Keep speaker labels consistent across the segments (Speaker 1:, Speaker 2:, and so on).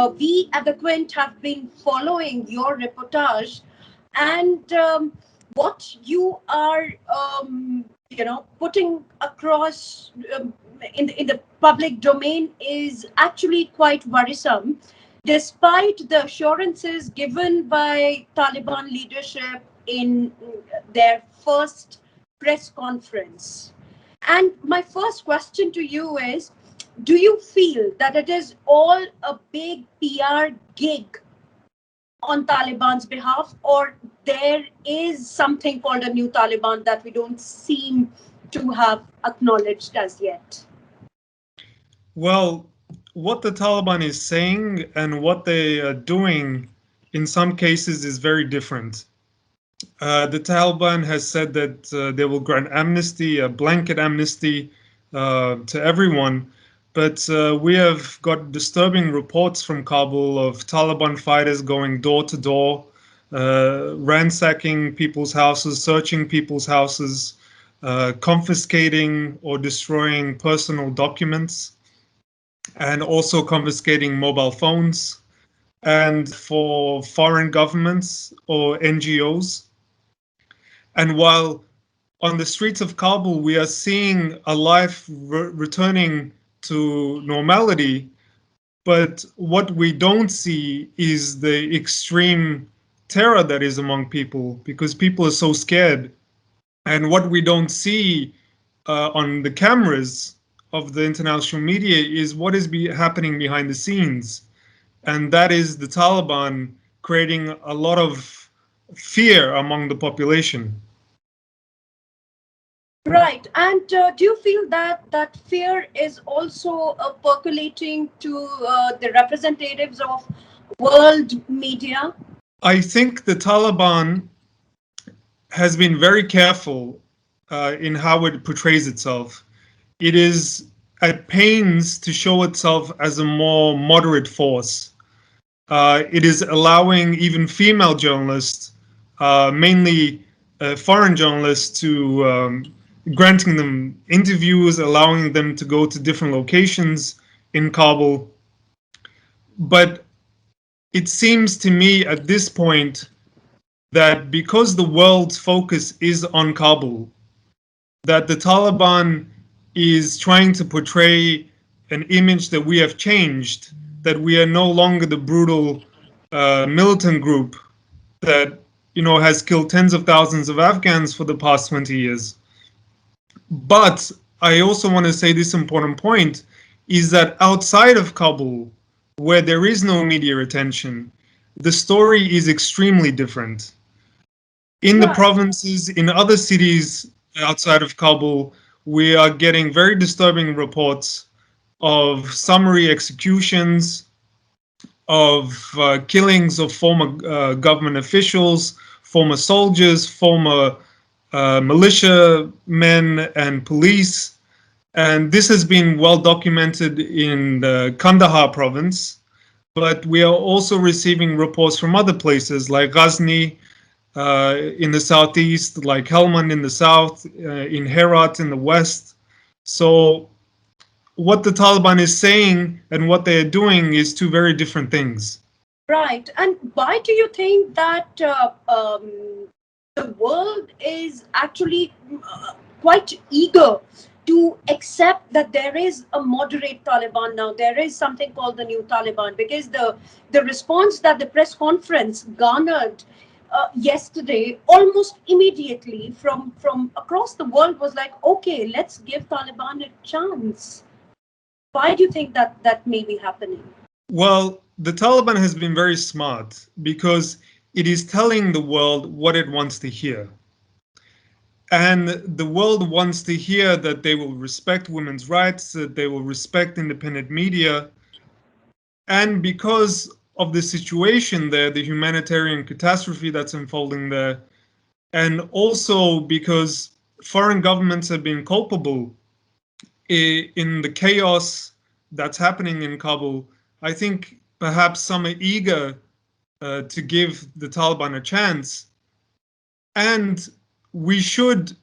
Speaker 1: we at the Quint have been following your reportage, and what you are, putting across in the public domain is actually quite worrisome, despite the assurances given by Taliban leadership in their first press conference. And my first question to you is, do you feel that it is all a big PR gig on Taliban's behalf, or there is something called a new Taliban that we don't seem to have acknowledged as yet?
Speaker 2: Well, what the Taliban is saying and what they are doing in some cases is very different. The Taliban has said that they will grant amnesty, a blanket amnesty to everyone. But we have got disturbing reports from Kabul of Taliban fighters going door to door, ransacking people's houses, searching people's houses, confiscating or destroying personal documents, and also confiscating mobile phones. And for foreign governments or NGOs. And while on the streets of Kabul, we are seeing a life returning to normality, but what we don't see is the extreme terror that is among people, because people are so scared. And what we don't see on the cameras of the international media is what is happening behind the scenes. And that is the Taliban creating a lot of fear among the population.
Speaker 1: Right. And do you feel that that fear is also percolating to the representatives of world media?
Speaker 2: I think the Taliban has been very careful in how it portrays itself. It is at pains to show itself as a more moderate force. It is allowing even female journalists, mainly foreign journalists, to granting them interviews, allowing them to go to different locations in Kabul. But it seems to me at this point that because the world's focus is on Kabul, that the Taliban is trying to portray an image that we have changed, that we are no longer the brutal militant group that has killed tens of thousands of Afghans for the past 20 years. But I also want to say this important point is that outside of Kabul, where there is no media attention, the story is extremely different. In the provinces, in other cities outside of Kabul, we are getting very disturbing reports of summary executions, of killings of former government officials, former soldiers, former militia men and police. And this has been well documented in the Kandahar province, but we are also receiving reports from other places like Ghazni in the southeast, like Helmand in the south, in Herat in the west. So what the Taliban is saying and what they are doing is two very different things.
Speaker 1: Right. And why do you think that the world is actually quite eager to accept that there is a moderate Taliban now? There is something called the new Taliban, because the response that the press conference garnered yesterday, almost immediately from across the world, was like, okay, let's give Taliban a chance. Why do you think that may be happening?
Speaker 2: Well, the Taliban has been very smart because it is telling the world what it wants to hear. And the world wants to hear that they will respect women's rights, that they will respect independent media. And because of the situation there, the humanitarian catastrophe that's unfolding there, and also because foreign governments have been culpable in the chaos that's happening in Kabul, I think perhaps some are eager to give the Taliban a chance. And we should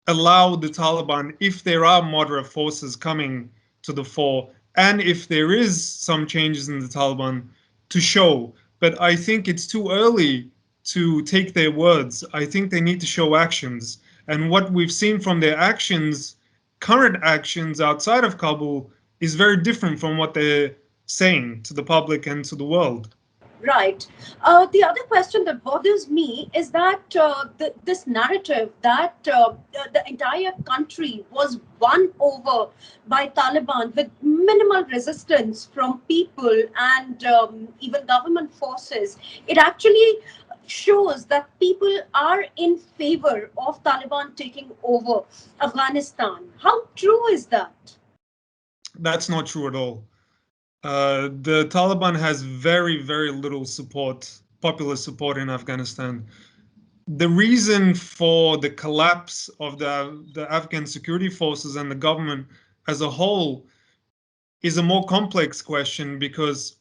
Speaker 2: allow the Taliban, if there are moderate forces coming to the fore, and if there is some changes in the Taliban, to show. But I think it's too early to take their words. I think they need to show actions. And what we've seen from their actions, current actions outside of Kabul, is very different from what they're saying to the public and to the world.
Speaker 1: Right. The other question that bothers me is that this narrative that the entire country was won over by Taliban with minimal resistance from people and even government forces, it actually shows that people are in favor of Taliban taking over Afghanistan. How true is that?
Speaker 2: That's not true at all. The Taliban has very, very little support, popular support in Afghanistan. The reason for the collapse of the Afghan security forces and the government as a whole is a more complex question, because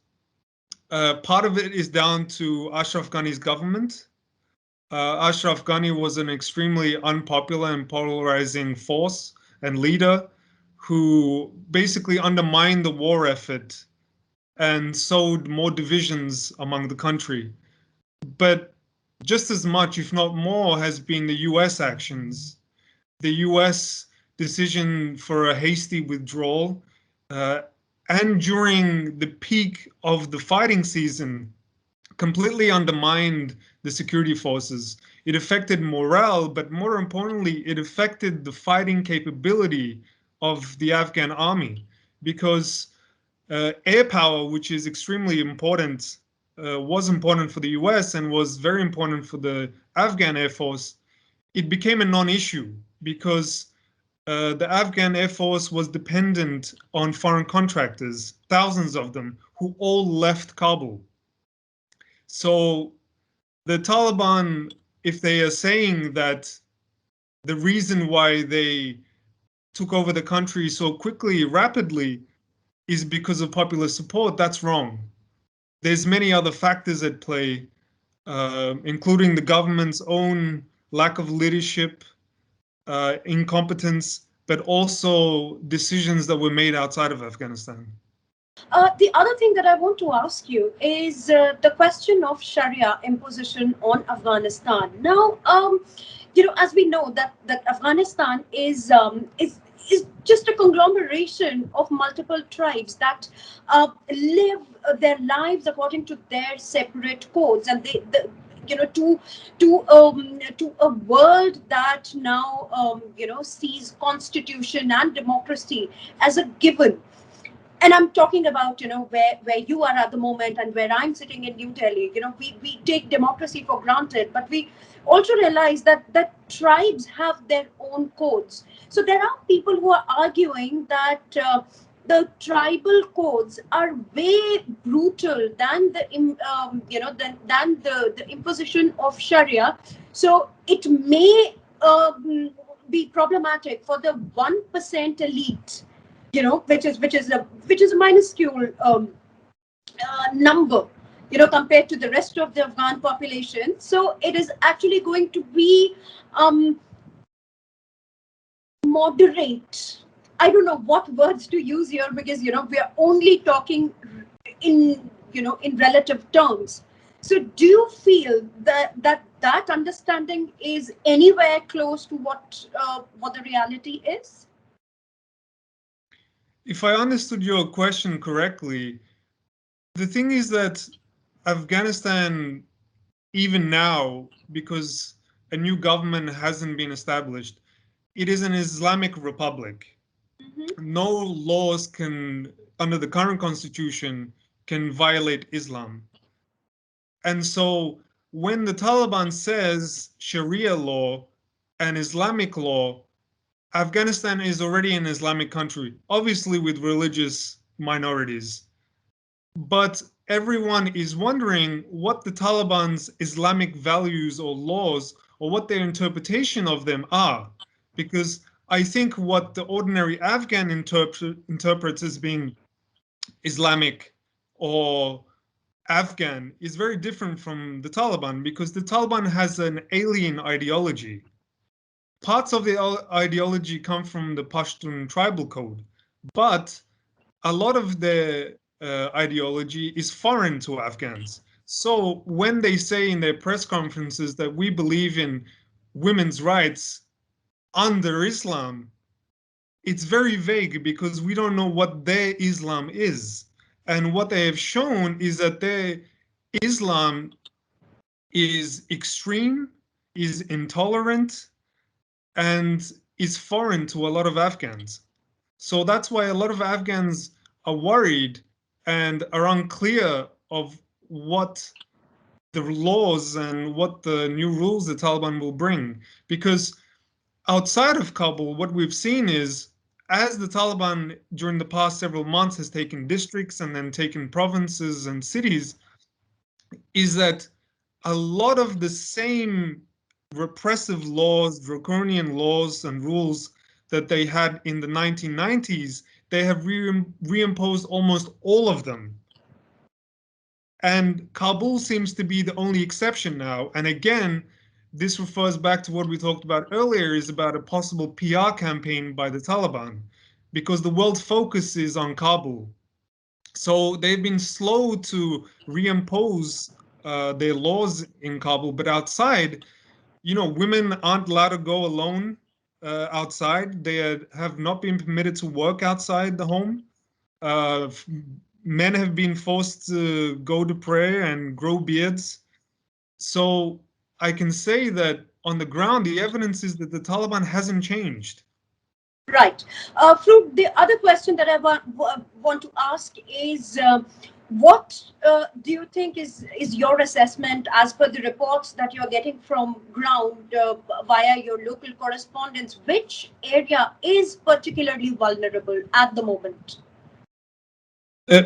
Speaker 2: part of it is down to Ashraf Ghani's government. Ashraf Ghani was an extremely unpopular and polarizing force and leader who basically undermined the war effort and sowed more divisions among the country. But just as much, if not more, has been the US actions. The US decision for a hasty withdrawal, uh, and during the peak of the fighting season, completely undermined the security forces. It affected morale, but more importantly, it affected the fighting capability of the Afghan army, because air power, which is extremely important, was important for the US and was very important for the Afghan Air Force. It became a non-issue because the Afghan Air Force was dependent on foreign contractors, thousands of them, who all left Kabul. So the Taliban, if they are saying that the reason why they took over the country so quickly, rapidly, is because of popular support, that's wrong. There's many other factors at play, including the government's own lack of leadership, incompetence, but also decisions that were made outside of Afghanistan.
Speaker 1: The other thing that I want to ask you is the question of Sharia imposition on Afghanistan. Now, as we know that Afghanistan is just a conglomeration of multiple tribes that live their lives according to their separate codes, and to a world that now sees constitution and democracy as a given. And I'm talking about where you are at the moment and where I'm sitting in New Delhi. We take democracy for granted, but we also realize that tribes have their own codes. So there are people who are arguing that the tribal codes are way brutal than the imposition of Sharia. So it may be problematic for the 1% elite, which is a minuscule number, compared to the rest of the Afghan population. So it is actually going to be moderate. I don't know what words to use here, because we are only talking in relative terms. So do you feel that understanding is anywhere close to what the reality is?
Speaker 2: If I understood your question correctly, the thing is that Afghanistan, even now, because a new government hasn't been established, it is an Islamic republic. Mm-hmm. No laws can, under the current constitution, can violate Islam. And so when the Taliban says Sharia law and Islamic law, Afghanistan is already an Islamic country, obviously with religious minorities. But everyone is wondering what the Taliban's Islamic values or laws, or what their interpretation of them are. Because I think what the ordinary Afghan interprets as being Islamic or Afghan is very different from the Taliban, because the Taliban has an alien ideology. Parts of the ideology come from the Pashtun tribal code, but a lot of their ideology is foreign to Afghans. So when they say in their press conferences that we believe in women's rights under Islam, it's very vague because we don't know what their Islam is. And what they have shown is that their Islam is extreme, is intolerant, and is foreign to a lot of Afghans. So that's why a lot of Afghans are worried and are unclear of what the laws and what the new rules the Taliban will bring. Because outside of Kabul, what we've seen is as the Taliban during the past several months has taken districts and then taken provinces and cities, is that a lot of the same repressive laws, draconian laws and rules that they had in the 1990s, they have reimposed almost all of them. And Kabul seems to be the only exception now. And again, this refers back to what we talked about earlier, is about a possible PR campaign by the Taliban, because the world's focus is on Kabul. So they've been slow to reimpose their laws in Kabul, but outside, women aren't allowed to go alone outside. They have not been permitted to work outside the home. Uh, Men have been forced to go to prayer and grow beards. So I can say that on the ground, the evidence is that the Taliban hasn't changed.
Speaker 1: Right. Frud, the other question that I want to ask is, what do you think is your assessment as per the reports that you're getting from ground via your local correspondents? Which area is particularly vulnerable at the moment?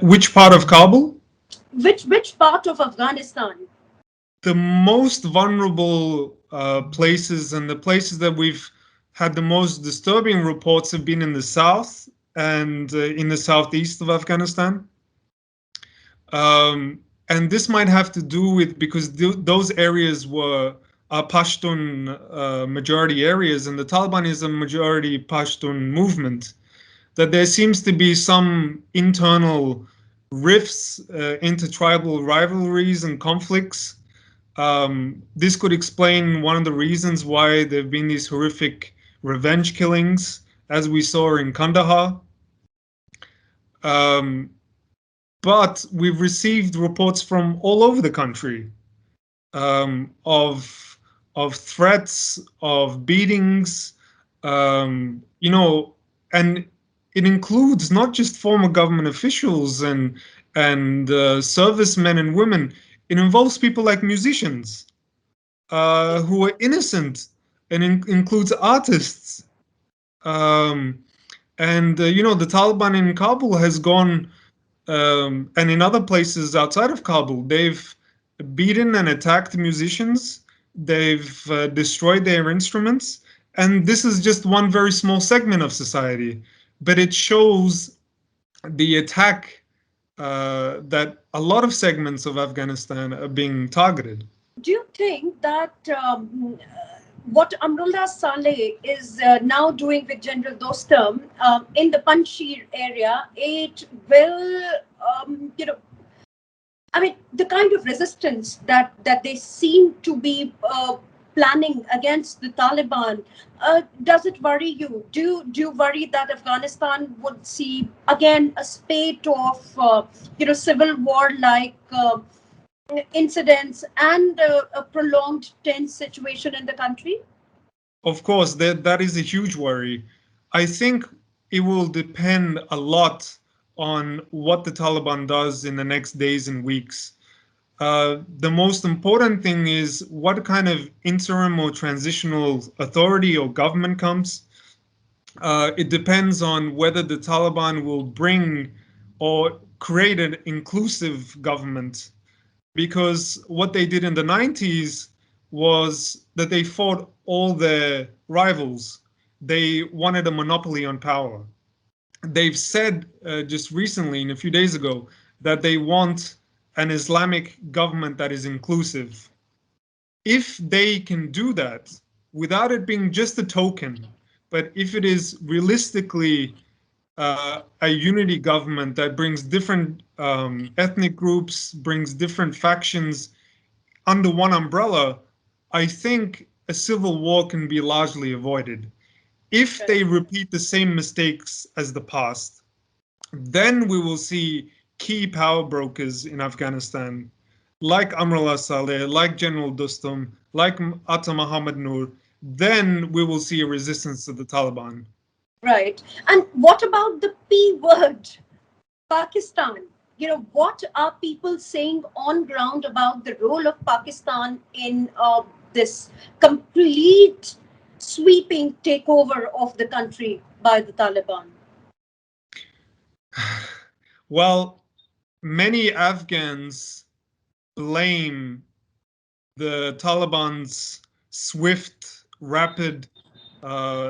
Speaker 2: Which part of Kabul?
Speaker 1: Which part of Afghanistan?
Speaker 2: The most vulnerable places and the places that we've had the most disturbing reports have been in the south and in the southeast of Afghanistan. And this might have to do with because those areas were Pashtun majority areas, and the Taliban is a majority Pashtun movement. That there seems to be some internal rifts, intertribal rivalries and conflicts. This could explain one of the reasons why there have been these horrific revenge killings, as we saw in Kandahar. Um, but we've received reports from all over the country of threats, of beatings, and it includes not just former government officials and servicemen and women. It involves people like musicians who are innocent, and includes artists. Um, and the Taliban in Kabul has gone, and in other places outside of Kabul, they've beaten and attacked musicians. They've destroyed their instruments. And this is just one very small segment of society. But it shows the attack that a lot of segments of Afghanistan are being targeted.
Speaker 1: Do you think that what Amrullah Saleh is now doing with General Dostum in the Panjshir area, it will, I mean, the kind of resistance that they seem to be planning against the Taliban, does it worry you? Do you worry that Afghanistan would see again a spate of civil war like incidents and a prolonged tense situation in the country?
Speaker 2: Of course, that is a huge worry. I think it will depend a lot on what the Taliban does in the next days and weeks. The most important thing is what kind of interim or transitional authority or government comes. It depends on whether the Taliban will bring or create an inclusive government, because what they did in the 90s was that they fought all their rivals. They wanted a monopoly on power. They've said just recently, and a few days ago, that they want an Islamic government that is inclusive. If they can do that without it being just a token, but if it is realistically a unity government that brings different ethnic groups, brings different factions under one umbrella, I think a civil war can be largely avoided. If they repeat the same mistakes as the past, then we will see key power brokers in Afghanistan, like Amrullah Saleh, like General Dostum, like Atta Mohammed Noor. Then we will see a resistance to the Taliban.
Speaker 1: Right. And what about the P word, Pakistan? What are people saying on ground about the role of Pakistan in this complete sweeping takeover of the country by the Taliban?
Speaker 2: Well, many Afghans blame the Taliban's swift, rapid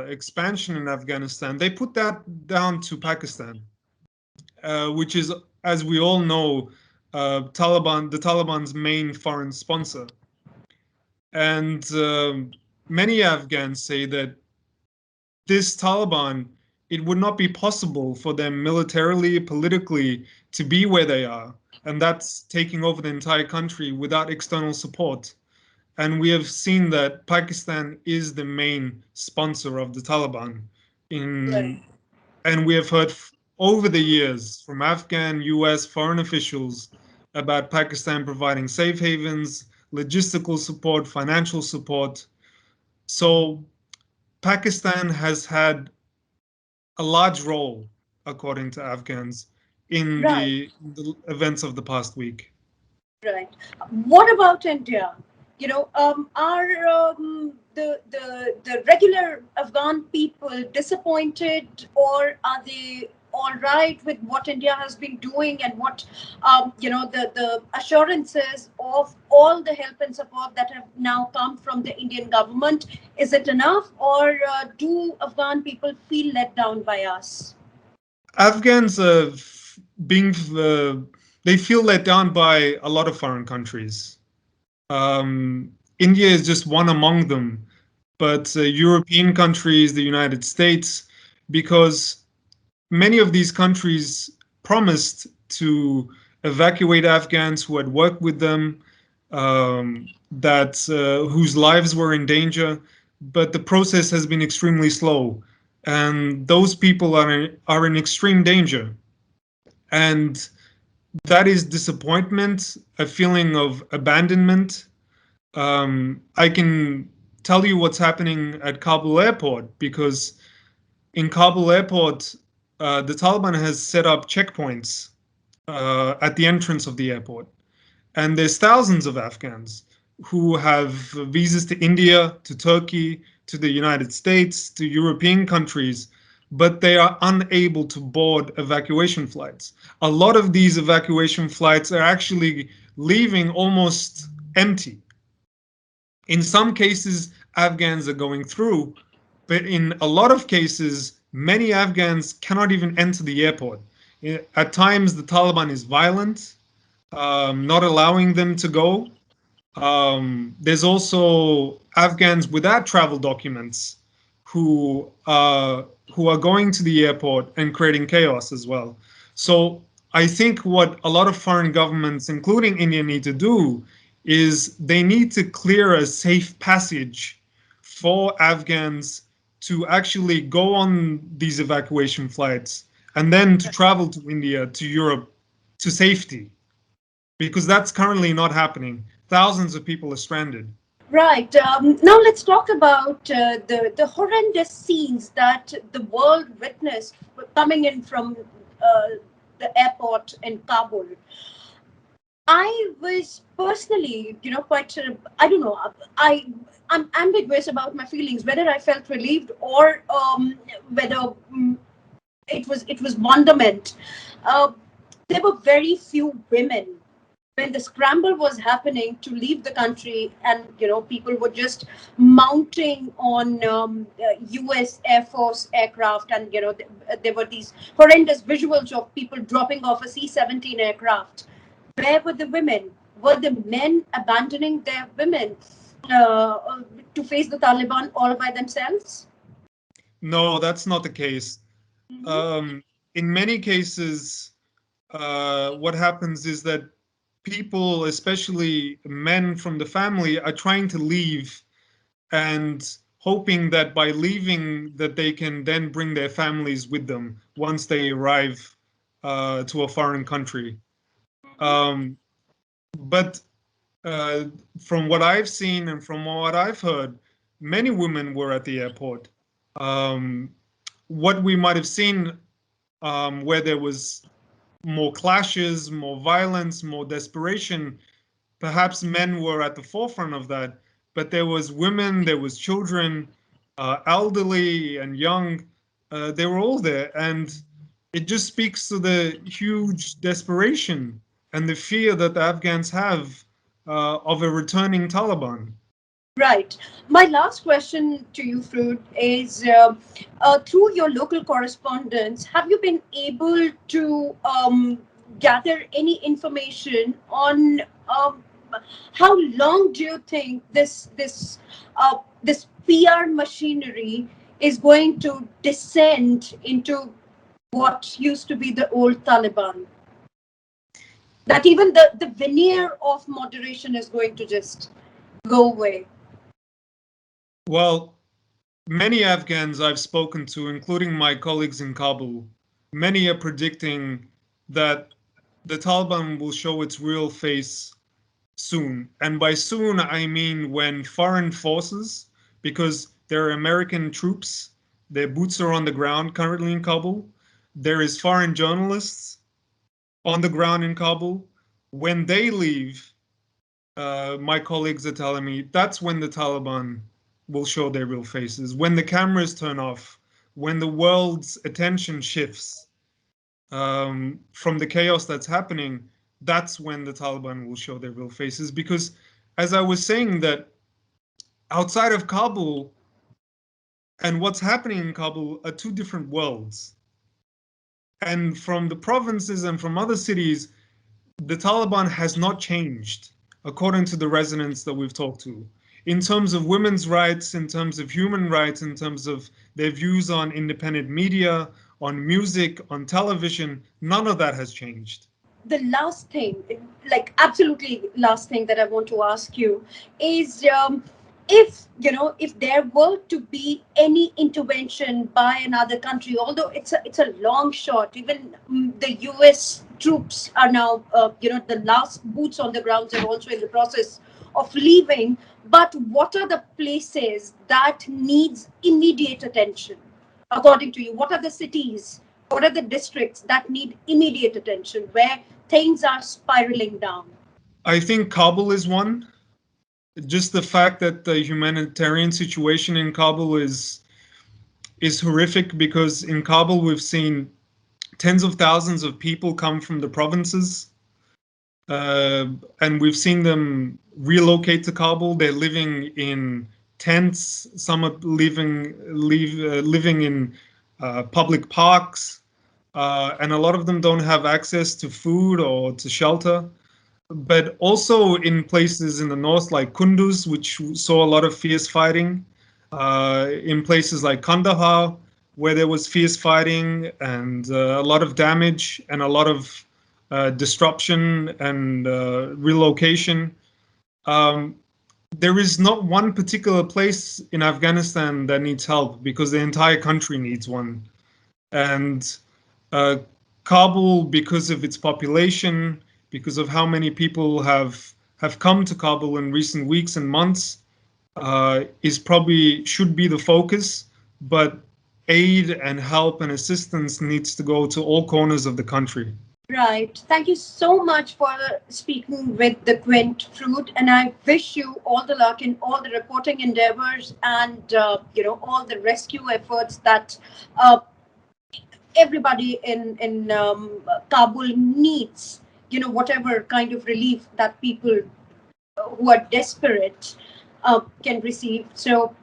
Speaker 2: expansion in Afghanistan. They put that down to Pakistan, which is, as we all know, the Taliban's main foreign sponsor. And many Afghans say that this Taliban, it would not be possible for them militarily, politically, to be where they are. And that's taking over the entire country without external support. And we have seen that Pakistan is the main sponsor of the Taliban.
Speaker 1: Right.
Speaker 2: And we have heard over the years from Afghan, US foreign officials about Pakistan providing safe havens, logistical support, financial support. So Pakistan has had a large role, according to Afghans, in
Speaker 1: Right.
Speaker 2: the events of the past week.
Speaker 1: Right. What about India? Are the regular Afghan people disappointed, or are they all right with what India has been doing and what the assurances of all the help and support that have now come from the Indian government? Is it enough, or do Afghan people feel let down by us?
Speaker 2: Afghans being they feel let down by a lot of foreign countries. India is just one among them, but European countries, the United States, because many of these countries promised to evacuate Afghans who had worked with them, that whose lives were in danger, but the process has been extremely slow, and those people are in extreme danger, and that is disappointment, a feeling of abandonment. I can tell you what's happening at Kabul airport, because in Kabul airport, the Taliban has set up checkpoints at the entrance of the airport. And there's thousands of Afghans who have visas to India, to Turkey, to the United States, to European countries, but they are unable to board evacuation flights. A lot of these evacuation flights are actually leaving almost empty. In some cases, Afghans are going through, but in a lot of cases, many Afghans cannot even enter the airport. At times, the Taliban is violent, not allowing them to go. There's also Afghans without travel documents who are going to the airport and creating chaos as well. So I think what a lot of foreign governments, including India, need to do is they need to clear a safe passage for Afghans to actually go on these evacuation flights and then to travel to India, to Europe, to safety, because that's currently not happening. Thousands of people are stranded.
Speaker 1: Right. Now let's talk about the horrendous scenes that the world witnessed coming in from uh, the airport in Kabul. I was personally, quite. I don't know. I'm ambiguous about my feelings, whether I felt relieved or whether it was wonderment. Uh, there were very few women when the scramble was happening to leave the country, and people were just mounting on US Air Force aircraft, and there were these horrendous visuals of people dropping off a C-17 aircraft. Where were the women? Were the men abandoning their women uh, to face the Taliban all by themselves?
Speaker 2: No, that's not the case.
Speaker 1: Mm-hmm.
Speaker 2: in many cases, what happens is that people, especially men from the family, are trying to leave and hoping that by leaving that they can then bring their families with them once they arrive to a foreign country. But from what I've seen and from what I've heard, many women were at the airport. What we might have seen where there was more clashes, more violence, more desperation, perhaps men were at the forefront of that, but there was women, there was children, elderly and young, they were all there. And it just speaks to the huge desperation and the fear that the Afghans have of a returning Taliban.
Speaker 1: Right. My last question to you, Frud, is through your local correspondence, have you been able to gather any information on how long do you think this PR machinery is going to descend into what used to be the old Taliban? That even the veneer of moderation is going to just go away.
Speaker 2: Well, many Afghans I've spoken to, including my colleagues in Kabul, many are predicting that the Taliban will show its real face soon. And by soon, I mean when foreign forces, because there are American troops, their boots are on the ground currently in Kabul. There is foreign journalists on the ground in Kabul. When they leave, my colleagues are telling me that's when the Taliban will show their real faces. When the cameras turn off, when the world's attention shifts from the chaos that's happening, that's when the Taliban will show their real faces. Because as I was saying, that outside of Kabul and what's happening in Kabul are two different worlds. And from the provinces and from other cities, the Taliban has not changed, according to the residents that we've talked to. In terms of women's rights, in terms of human rights, in terms of their views on independent media, on music, on television, none of that has changed.
Speaker 1: The last thing, like absolutely last thing that I want to ask you is if there were to be any intervention by another country, although it's a long shot, even the US troops are now the last boots on the ground are also in the process of leaving. But what are the places that needs immediate attention, according to you? What are the cities? What are the districts that need immediate attention, where things are spiraling down?
Speaker 2: I think Kabul is one. Just the fact that the humanitarian situation in Kabul is horrific, because in Kabul we've seen tens of thousands of people come from the provinces, and we've seen them relocate to Kabul. They're living in tents. Some are living in public parks, and a lot of them don't have access to food or to shelter. But also in places in the north like Kunduz, which saw a lot of fierce fighting, in places like Kandahar, where there was fierce fighting and a lot of damage and a lot of disruption and relocation. There is not one particular place in Afghanistan that needs help, because the entire country needs one. And Kabul, because of its population, because of how many people have come to Kabul in recent weeks and months, should be the focus. But aid and help and assistance needs to go to all corners of the country.
Speaker 1: Right. Thank you so much for speaking with the Quint, Frud, and I wish you all the luck in all the reporting endeavors and all the rescue efforts that everybody in Kabul needs. Whatever kind of relief that people who are desperate can receive. So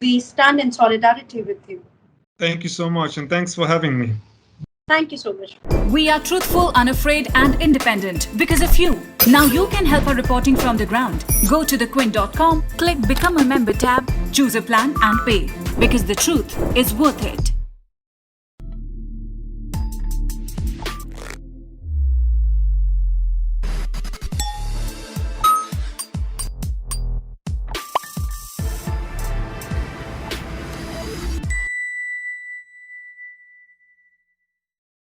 Speaker 1: we stand in solidarity with you.
Speaker 2: Thank you so much, and thanks for having me.
Speaker 1: Thank you so much.
Speaker 3: We are truthful, unafraid, and independent because of you. Now you can help our reporting from the ground. Go to thequint.com, click Become a Member tab, choose a plan, and pay. Because the truth is worth it.